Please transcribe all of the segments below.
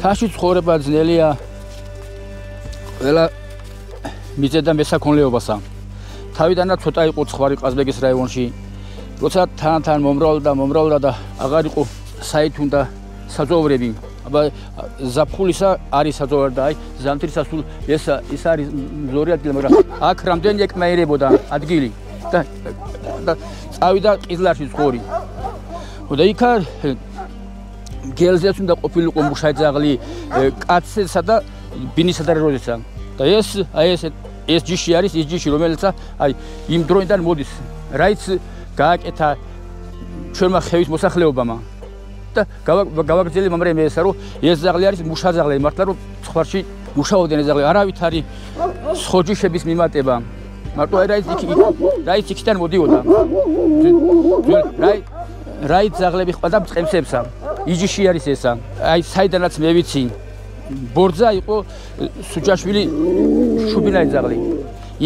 მთაში ცხოვრება ძნელია ყველა მიზედა მესაქონლეობასა. თავიდანაც ცოტა იყო ცხვარი ყაზბეგის რაიონში. როცა თან მომრავლდა და აღარ იყო საით უნდა საძოვრები. აბა ზაფხულისა არის საძოვარი და აი ზამთრისა სულ ეს არის მზორი ადგილი, მაგრამ აქ რამდენი ეკმაირებოდა ადგილი და წავიდა ყიზლარში ცხოვრი. და იქა გელზეც უნდა ყოფილიყო მუშაძაღლი კაცსა და ბინისა და როზისა. და ეს ჯიში არის ის ჯიში, რომელიც აი იმ დროიდან მოდის, რაიც გააკეთა ჩვენმა ხევის მოსახლეობამ. და გავაგრძელე მაგრამ ესა რომ ეს ზაღლი არის მუშაძაღლი, მართლა რომ ცხვარში მუშაობდნენ ზაღლი, არავით არის სხოჯიშების მიმატება. მარტო რაიც იქიდან მოდიოდა. რაიც ზაღლები ყავდა მწყემსებსა. იჯიში არის ესა. აი საიდანაც მე ვიცი. ბორძა იყო სუჯაშვილი შუბინაი ზაღლი.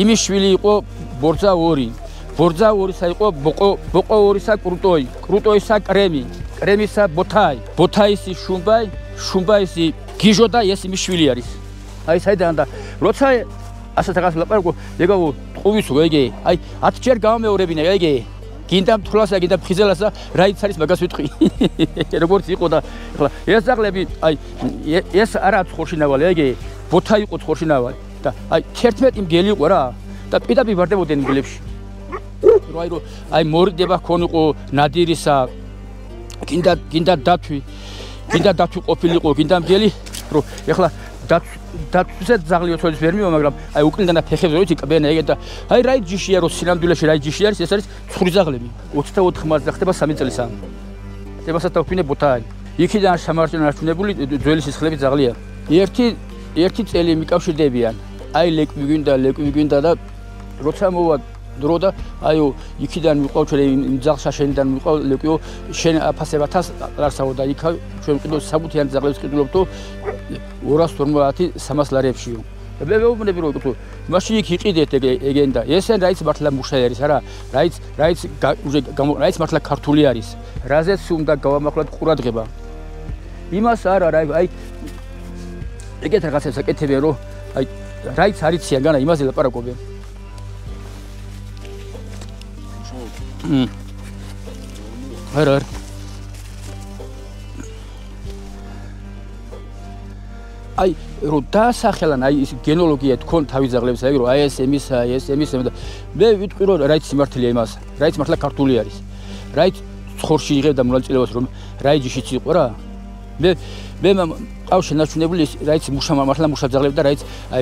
იმის შვილი იყო ბორძა 2. ბორძა 2-სა იყო ბოყო 2-სა კრუტოი. კრუტოისა კრემი. კრემისა ბოთაი. ბოთაისი შუმბაი. შუმბაისი გიჟო და ეს იმის შვილი არის. აი საიდან და როცა ასეთ რაღაც ლაპარაკო ეგაო ტყუვისო ეგე. აი 10 ჯერ გამეორებინა ეგე. გინდა მთლასა, გინდა ფხიზელასა, რაიც არის მაგას ვიტყვი. როგორც იყო და ახლა ეს ზაღლები, აი ეს არა ცხორშინავალი, ეგე ბოთა იყო ცხორშინავალი და აი 11 მგელი იყო რა და პირდაპირ ვარდებოდნენ მგელებში. აი მორიდება ქონიყო ნადირისა, გინდა დათვი ყოფილიყო, გინდა მგელი, რომ ახლა დათვზე ზაღლიო თოლის ვერ მივა, მაგრამ აი უკნიდან და ფეხებზე ვიცი კბენა ეგეთ და აი რაი ჯიშია რომ სინამდვილეში რაი ჯიში არის, ეს არის ცხური ზაღლები. 24 ხმაზე ხდება 3 წელისა. ხდება სათაუქინე ბოთაი. იქიდან სამართლიან არჩუნებული ძველი სისხლები ზაღლია. ერთი წელი მიკავშირდებიან. აი ლეკვი გვინდა და როცა მოვა დრო და აიო იქიდან მიყავ ჩვენ იმ ზაღშაშენიდან მიყავ ლეკვიო შენ აფასებათას არსაო და იქა ჩვენ კიდევ საბუთიან ზაღლებს ყიდულობთ 250-300 ლარებშიო. მე ვეუბნები რომ მაშინ იქ იყიდეთ ეგენ და ესენ რაიც მართლა მუშაი არის არა რაიც მართლა ქართული არის რაზეც უნდა გავამახვილოთ ყურადღება იმას არა აი ეგეთ რაღაცებს აკეთებენ რომ აი რაიც არიციან განა იმაზე ლაპარაკობენ არა აი რომ დაასახელან აი ის გენოლოგია თქვენ თავის ზაღლებს აი რომ აი ეს εμის და მე ვიტყვი რომ რაიც სიმართლეა იმას რაიც მართლა ქართული არის რაიც ცხორში იღებდა მონაწილეობას რომ რაი ჯიშიც იყო რა მე ყავს შენარჩუნებული რაიც მართლა მუშა ზაღლები და რაიც აი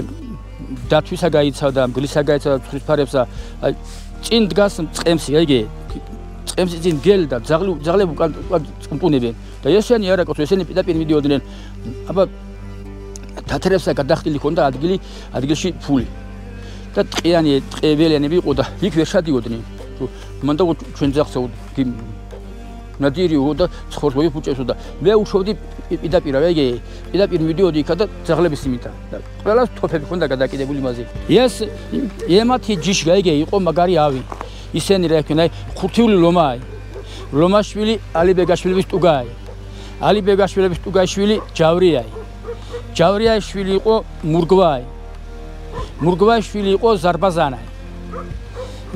დათვისა გაიცავდა მგლისა გაიცავდა ცხრის ფარებსა აი წინ დგას წყემსი აიგე წყემსი წინ გელ და ზაღლები უკან წმპუნებენ და ესენი არა ყავს ესენი პირდაპირ მიდიოდნენ აბა თათრებსა გადახდილი ქონდა ადგილში ფული და ტყეველიანები იყო და იქ ვერ შადიოდნენ მან და ჩვენ ძახსა ნადირიო და ცხორს მოიფუჭესო და მე უშოვდი პირდაპირ მიდიოდი იქა და ზაღლების იმითა და ყველას თოფები ქონდა გადაკიდებული მასე ეს ემათი ჯიში გაიგე იყო მაგარი ავი ისენი რა იქნა ხუთიული ლომაი ლომაშვილი ალიბეგაშვილების ტუგაი ალიბეგაშვილების ტუგაიშვილი ჯავრიაი ჯავრიაის შვილი იყო მურგვაის შვილი იყო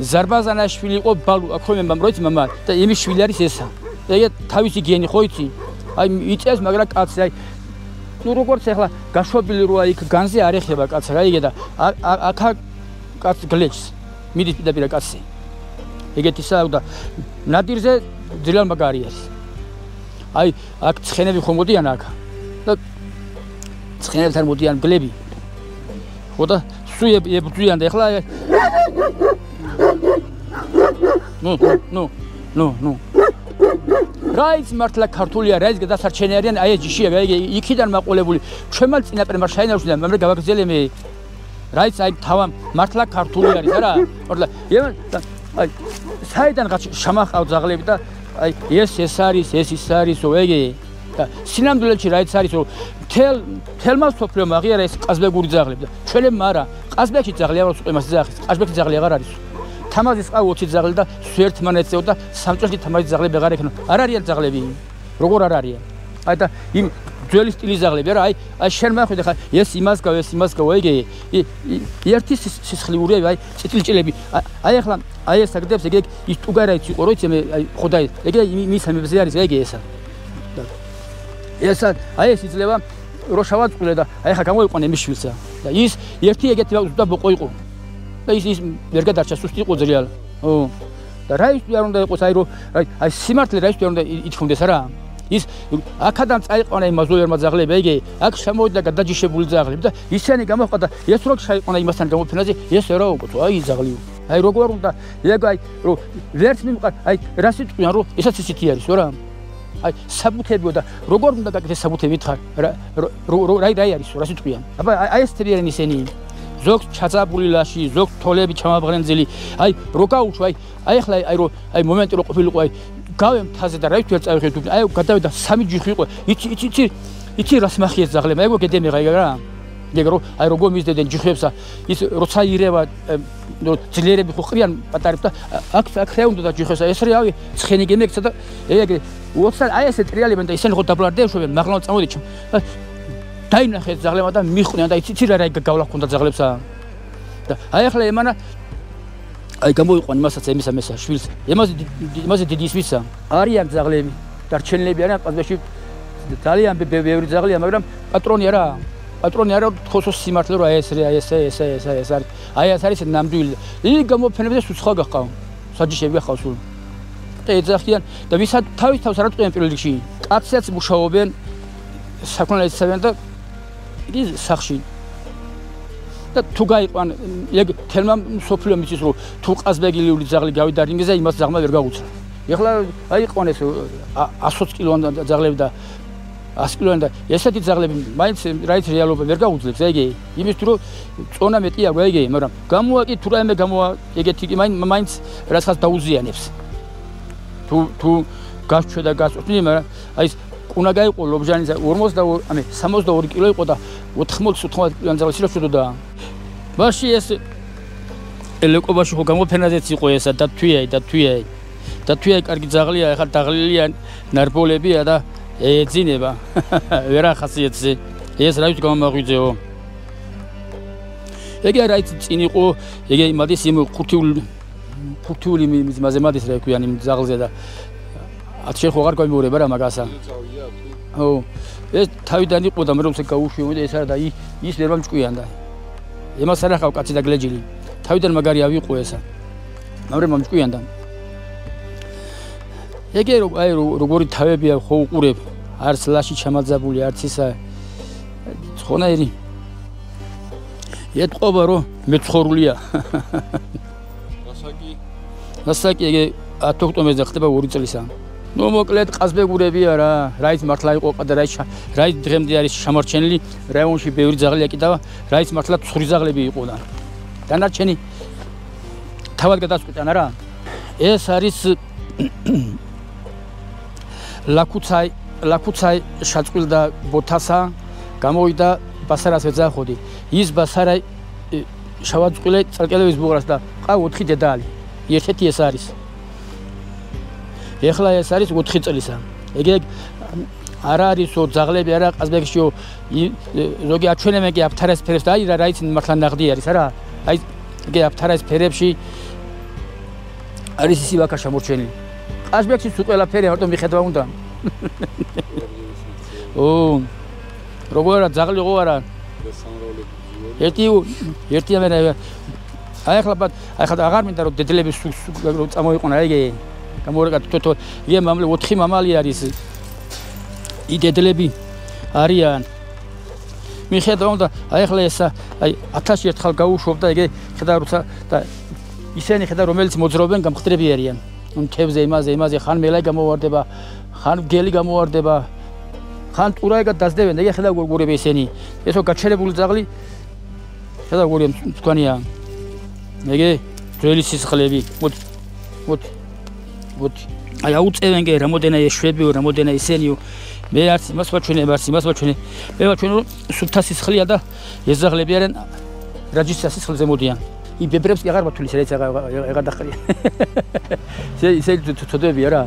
ზარბაზანის შვილი იყო ბალუ აქომე მომროიც მამა და იმის შვილი არის ესა ეგ თავისი გენი ხო იცი აი იწეს მაგრამ კაცი აი ნუ როგორც ახლა გაშვებული როა იქ განზე არ ეხება კაცი რა იგე და აქა კაცი გლეჩს მიდის პირდაპირ კაცი ეგეთისა და ნადირზე ძილან მაგარი არის აი აქ ცხენები ხომ მოდიან აქ და ცხენებთან მოდიან გლები ხო და სულ ებრძვიან და ახლა ნუ რაიც მართლა ქართულია რაიც გადასარჩენი არიან აი ეს ჯიშია იქიდან მაყოლებული ჩვენმა წინაპირ მას შაინავშიდან მე გავაგრძელე მე რაიც აი თავამ მართლა ქართული არის არა მართლა აი საიდანღაც შამახავ ზაღლები და აი ეს არის ეს ის არისო ეგე და სინამდვილეში რაიც არის რომ თელმა სოფლიო მაგიარა ეს ყაზბეგური ზაღლები და ჩვენებმა არა ყაზბეგში ზაღლი არ აქვს ყემას ზაღლის ყაზბეგში ზაღლი აღარ არის თამაზის ყავ 20 ზაღლი და სვერთმანეთსეო და სამჭრელი თამაზის ზაღლები აღარ ექნა არ არიან ზაღლები როგორ არ არიან აი და იმ ძველი სტილის ზაღლები არა აი შენ მახვიდე ხა ეს იმას გავა ეგე ერთი სისხლიურია აი წიტილჭილები აი ახლა აი ეს აგდებს ეგ ის ტუგარაიც იყო რო იცი მე აი ხოდაი ეგ მის ამებზე არის ეგ ესა აი ეს იძლევა რო შავაწყვილე და აი ხა გამოიყვანე მის შვილსა და ის ერთი ეგეთი და ბოყო იყო და ის ვერ გადარჩა სუსტი იყო ძალიან ო და რა ის არ უნდა იყოს აი რო აი სიმართლე რა ის არ უნდა ითქონდეს არა ის აქედან წაიყვანა იმ მაზოვერმა ძაღლები ეგ აქ შემოვიდა გადაჯიშებული ძაღლები და ისინი გამოხდა ეს რო ჩაიყვანა იმასთან გამოფენაზე ეს რა უკვე აი ძაღლიო აი როგორ უნდა ეგ აი რო ვერც მიმყარ აი რა სიტყვიან რო ესაც ისეთი არის რა აი საბუთებიო და როგორ უნდა გაკეთდეს საბუთები თხარ რა არის რა სიტყვიან აბა აი ეს თებიან ისინი ზოგ ჩაწაბული ლაში ზოგ თოლები ჩამაბღრენძილი აი რო გაუჩვა აი ახლა აი რო აი მომენტი რო ყოფილიყო აი გავე მთაზე და რაით ვერ წავიხეთ აი გადავიდა სამი ჯიხი იყო იცი რას მახიეს ძაღლები ეგ გედემიღა ეგ რა ეგ რო აი როგორ მისდედენ ჯიხებსა ის როცა ირევა ძლიერები ხო ყრიან პატარებს და აქ ხე უნდა და ჯიხებსა ეს რავი ცხენი გემექცა და ეგ 20 აი ესე ტრიალებენ და ისინი ხო დაბლარდებენ მაღლა წამოდიჩ დაინახეთ ძაღლებმა და მიხვდნენ და იცი რა გავლა ხონდა ძაღლებსა და აი ახლა ემანა აი გამოიყვან იმასაც ემისა შვილს იმაზე დიდი ისმისა არიან ძაღლები დარჩენილები არიან ყაზბეში ძალიან ბევრი ძაღლია მაგრამ პატრონი არა თქოსოს სიმართლე რომ აი ეს არის აი ეს არის ნამდვილი იგი გამოფენებს და სხვა გახავ საჯიშები ახავ სულ და ეძახიან და ვისაც თავის თავს არ აწყვიან პირველ რიგში კაცსაც მუშაობენ საქონელისებენ და იგი სახში და თუ გაიყვან ეგ თელმა სოფლიო მიწის რომ თუ ყაზბეგილიური ძაღლი გავიდა რინგზე იმას ძაღლმა ვერ გაუცრა ეხლა აიყვანეს 120 კილოვანი ძაღლები და 100 კილოვანი და ესეთი ძაღლები მაინც რაიც რეალობა ვერ გაუძლებს ეგ იმის თუ რომ წონა მეტია ეგ მაგრამ გამოაკი თუ რაიმე გამოა ეგეთი კი მაინც რასაც დაუზიანებს თუ გასჩვე და გასწვი მაგრამ აი უნდა გაიყო ლობჟანის 62 კილო იყო და 80-90 კილოან ძაღლი შეშოდოდა მაშინ ეს ელეკობაში ხო გამოფენაზეც იყო ესა და თვიაი კარგი ძაღლია ახლა დაღლილია ნარბოლებია და ეძინება ვერ ახასიათზე ეს რა ვიცი გამომაღვიძეო ეგ რაიც წინ იყო ეგ იმადის იმ ხუთიული მიზმაზე მადის რა ქვიან იმ ძაღლზე და ათშე ხო აღარ გამიურება რა მაგასა ო ეს თავიდან იყო და მე რომ გაუშვი და ეს არა და ის ვერ მომჭკვიან და ემას არ ახავ კაცი და გლეჯილი თავიდან მაგარი ავიყო ესა მაგრამ მომჭკვიან და ეგე აი როგორი თავებია ხო უყურებ არც ლაში ჩამაძაბული არც ისა ცხონაერი ეთყობა რომ მეცხოვრულია გასაკი ეგე 10 ოქტომბერზე ხდება 2 წელისა ნუ მოკლედ ყაზბეგურებია რა რაიც მართლა იყო და რაიც დღემდე არის შემორჩენილი რაიონში ბევრი ძაღლია კიდევ რაიც მართლა ცხვრის ძაღლები იყო და დანარჩენი თავად გადასკვიდან არა ეს არის ლაკუცაი შაწყვილ და ბოთასა გამოვიდა ბასარას ეძახოდი ის ბასარა შავაწყვილე წარკელების ბუღრას და ყავ 4 დედალი ერთ-ერთი ეს არის ეხლა ეს არის 4 წელისა ეგ არ არისო ძაღლები არა ყაზბეგშიო ზოგი აჩვენებენ კი აფთარას ფერებს და აი რაიც მართლა ნაღდი არის არა აი ეგ აფთარას ფერებში არის ისი ვაკა შემორჩენილი ყაზბეგში სულ ყველაფერი ავტო მიხედვა უნდა ო როგორ ძაღლი ხო არა ერთი ამერა აი ახლა აღარ მინდა რომ დედლები სულ წამოიყვანა ეგ გამორეკა თოთო იგე მამალი 4 მამალი არის იდედლები არიან მიხედავ და აი ახლა ესა აი 1000 ერთხელ გაუშვობდა ეგ ხედავ როცა და ისინი ხედავ რომელიც მოძრაობენ გამხდრები არიან თევზე იმაზე ხან მელაი გამოვარდება ხან გელი გამოვარდება ხან ტურაიგად დასდევენ ეგ ხედავ გურგურები ისინი ესო გაჩერებული ძაღლი ხედავ გურგურები თქვენია ეგ ძველი სისხლები вот აი აუწევენ კი რამოდენა ეშვებიო რამოდენა ისენიო მე არც იმას ვაჩვენე მე ვაჩვენე რომ სუფთა სისხლია და ეს ძაღლები არიან რაჯის სისხლზე მოდიან იმ ბებრებს კი აღარ მათulis რეც აღარ დახრია ისე თოდები არა